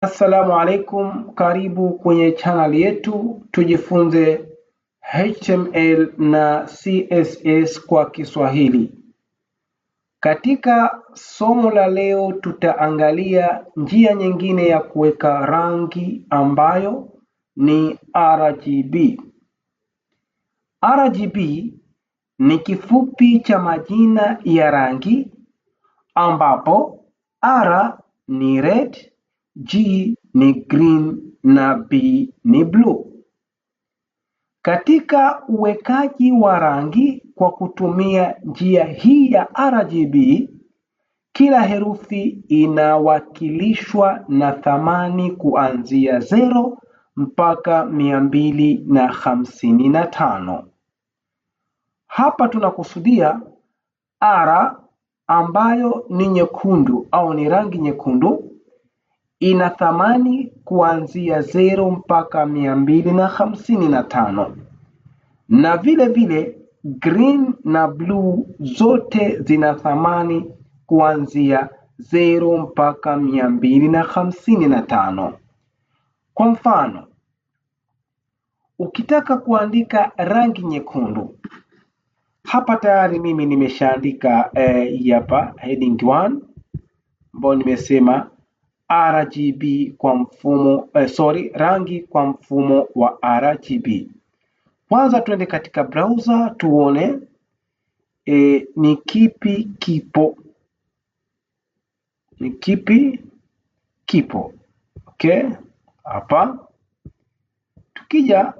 Assalamu alaikum, karibu kwenye channel yetu tujifunze HTML na CSS kwa Kiswahili. Katika somo la leo tutaangalia njia nyingine ya kuweka rangi ambayo ni RGB. RGB ni kifupi cha majina ya rangi ambapo R ni red, G ni green na B ni blue. Katika uwekaji wa rangi kwa kutumia njia hii ya RGB, kila herufi inawakilishwa na thamani kuanzia 0 mpaka 255. Hapa tunakusudia R ambayo ni nyekundu au ni rangi nyekundu ina thamani kuanzia 0 mpaka 255, na vile vile green na blue zote zina thamani kuanzia 0 mpaka 255. Kwa mfano, ukitaka kuandika rangi nyekundu, hapa tayari mimi nimeshaandika hapa heading 1 ambayo nimesema RGB kwa mfumo rangi kwa mfumo wa RGB. Kwanza tuende katika browser tuone ni kipi kipo. Okay, hapa tukija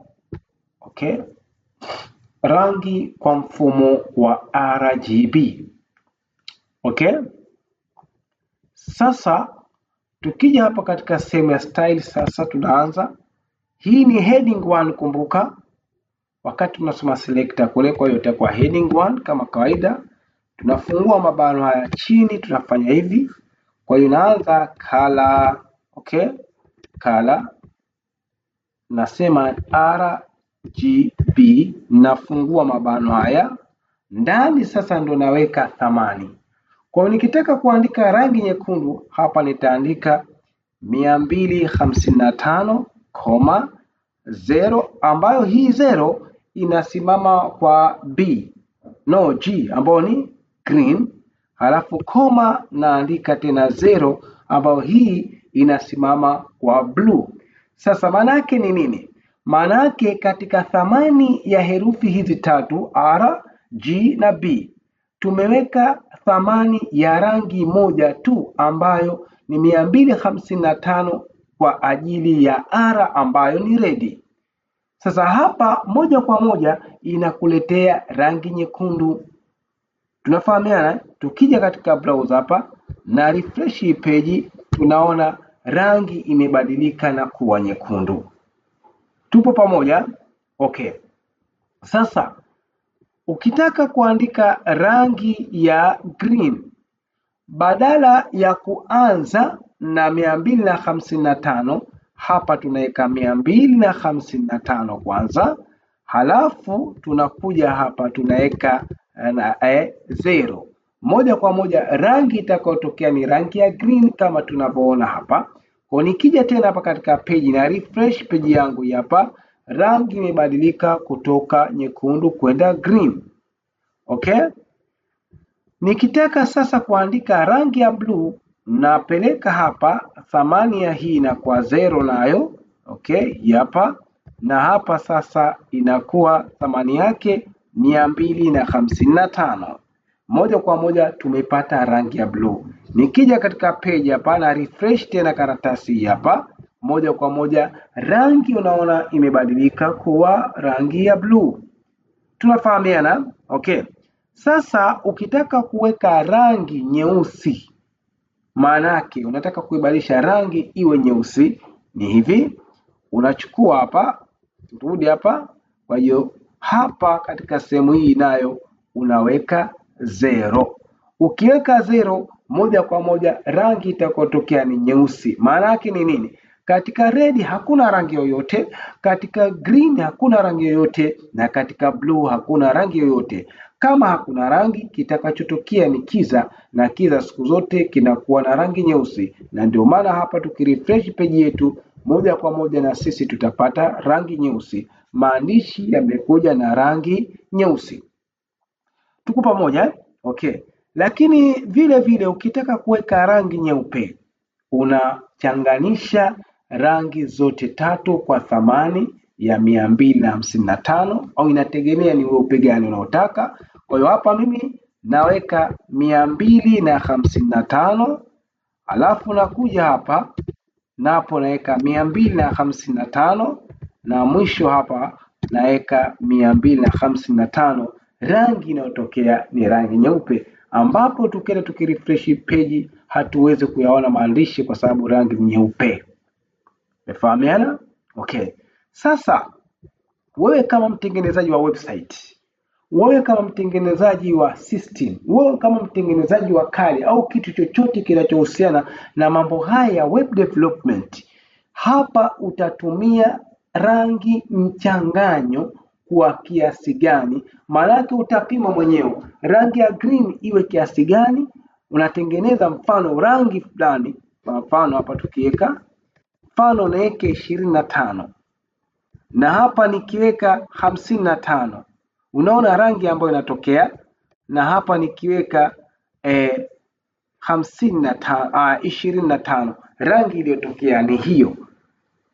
rangi kwa mfumo wa RGB. Sasa tukija hapa katika sehemu ya style, sasa tunaanza. Hii ni heading 1, kumbuka wakati tunasoma selector kule, kwa hiyo itakuwa heading 1 kama kawaida. Tunafungua mabano haya chini, tunafanya hivi. Kwa hiyo naanza color, color, nasema RGB, nafungua mabano haya ndani. Sasa ndo naweka thamani. Kwa hiyo nikitaka kuandika rangi nyekundu hapa nitaandika 255,0 ambayo hii 0 inasimama kwa G ambayo ni green, halafu koma naandika tena 0 ambayo hii inasimama kwa blue. Sasa maana yake ni nini? Maana yake katika thamani ya herufi hizi tatu R, G na B tumeweka thamani ya rangi moja tu ambayo ni 255 kwa ajili ya R ambayo ni red. Sasa hapa moja kwa moja inakuletea rangi nyekundu. Tunafahamiana? Tukija katika browser hapa na refresh hii page, tunaona rangi imebadilika na kuwa nyekundu. Tupo pamoja? Sasa ukitaka kuandika rangi ya green, badala ya kuanza na 255, hapa tunaweka 255 kwanza, halafu tunakuja hapa tunaweka 0. Moja kwa moja rangi itakayotokea ni rangi ya green kama tunavyoona hapa. Kwa nikija tena hapa katika page na refresh page yangu hapa, rangi imebadilika kutoka nyekundu kwenda green. Nikitaka sasa kuandika rangi ya blue, napeleka hapa thamani ya hii inakuwa 0 nayo. Hapa na hapa sasa inakuwa thamani yake 255. Moja kwa moja tumepata rangi ya blue. Nikija katika page hapa na refresh tena karatasi hapa, moja kwa moja rangi unaona imebadilika kuwa rangi ya blue. Tunafahamiana? Sasa ukitaka kuweka rangi nyeusi, maanake unataka kuibadilisha rangi iwe nyeusi, ni hivi. Unachukua hapa, turudi hapa. Kwa hiyo hapa katika sehemu hii nayo unaweka 0. Ukiweka 0, moja kwa moja rangi itakayotokea ni nyeusi. Maana yake ni nini? Katika red hakuna rangi yoyote, katika green hakuna rangi yoyote, na katika blue hakuna rangi yoyote. Kama hakuna rangi, kitakachotokea ni kiza, na kiza siku zote kinakuwa na rangi nyeusi, na ndio maana hapa tukirefresh peji yetu moja kwa moja na sisi tutapata rangi nyeusi. Maandishi yamekuja na rangi nyeusi. Tuko pamoja? Okay. Lakini vile vile ukitaka kuweka rangi nyeupe, unachanganisha rangi zote tatu kwa thamani ya 255, au inategemea ni weupe gani unaotaka. Kwa hiyo hapa mimi naweka 255, alafu nakuja hapa napo naweka 255, na mwisho hapa naweka 255. Rangi inayotokea ni rangi nyeupe, ambapo tukienda tukirefresh page hatuwezi kuyaona maandishi kwa sababu rangi nyeupe. Umefahamiana? Okay. Sasa wewe kama mtengenezaji wa website, wewe kama mtengenezaji wa system, wewe kama mtengenezaji wa kali au kitu chochote kinachohusiana na mambo haya ya web development, hapa utatumia rangi mchanganyo kwa kiasi gani? Maanake utapima mwenyewe rangi ya green iwe kiasi gani. Unatengeneza mfano rangi fulani, kwa mfano hapa tukiweka mfano naweka 25 na hapa nikiweka 55, unaona rangi ambayo inatokea. Na hapa nikiweka 25, rangi iliyotokea ni hiyo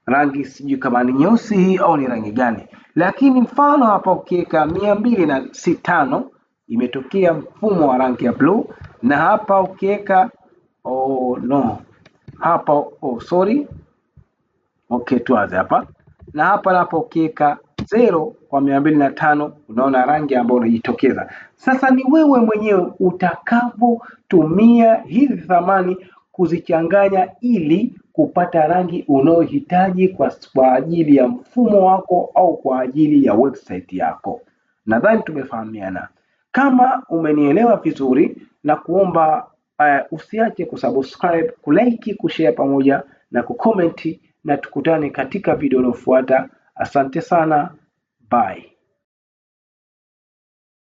rangi, sijui kama ni nyeusi hii au ni rangi gani. Lakini mfano hapa ukiweka 205 imetokea mfumo wa rangi ya blue, na hapa ukiweka tuanze hapa, na hapa napo ukiweka 0 kwa 205 unaona rangi ambayo inajitokeza. Sasa ni wewe mwenyewe utakavyotumia hizi thamani kuzichanganya ili kupata rangi unayohitaji kwa ajili ya mfumo wako au kwa ajili ya website yako. Nadhani tumefahamiana. Kama umenielewa vizuri, na kuomba usiache kusubscribe, kulike, kushare pamoja na kucomment, na tukutane katika video inayofuata. Asante sana. Bye.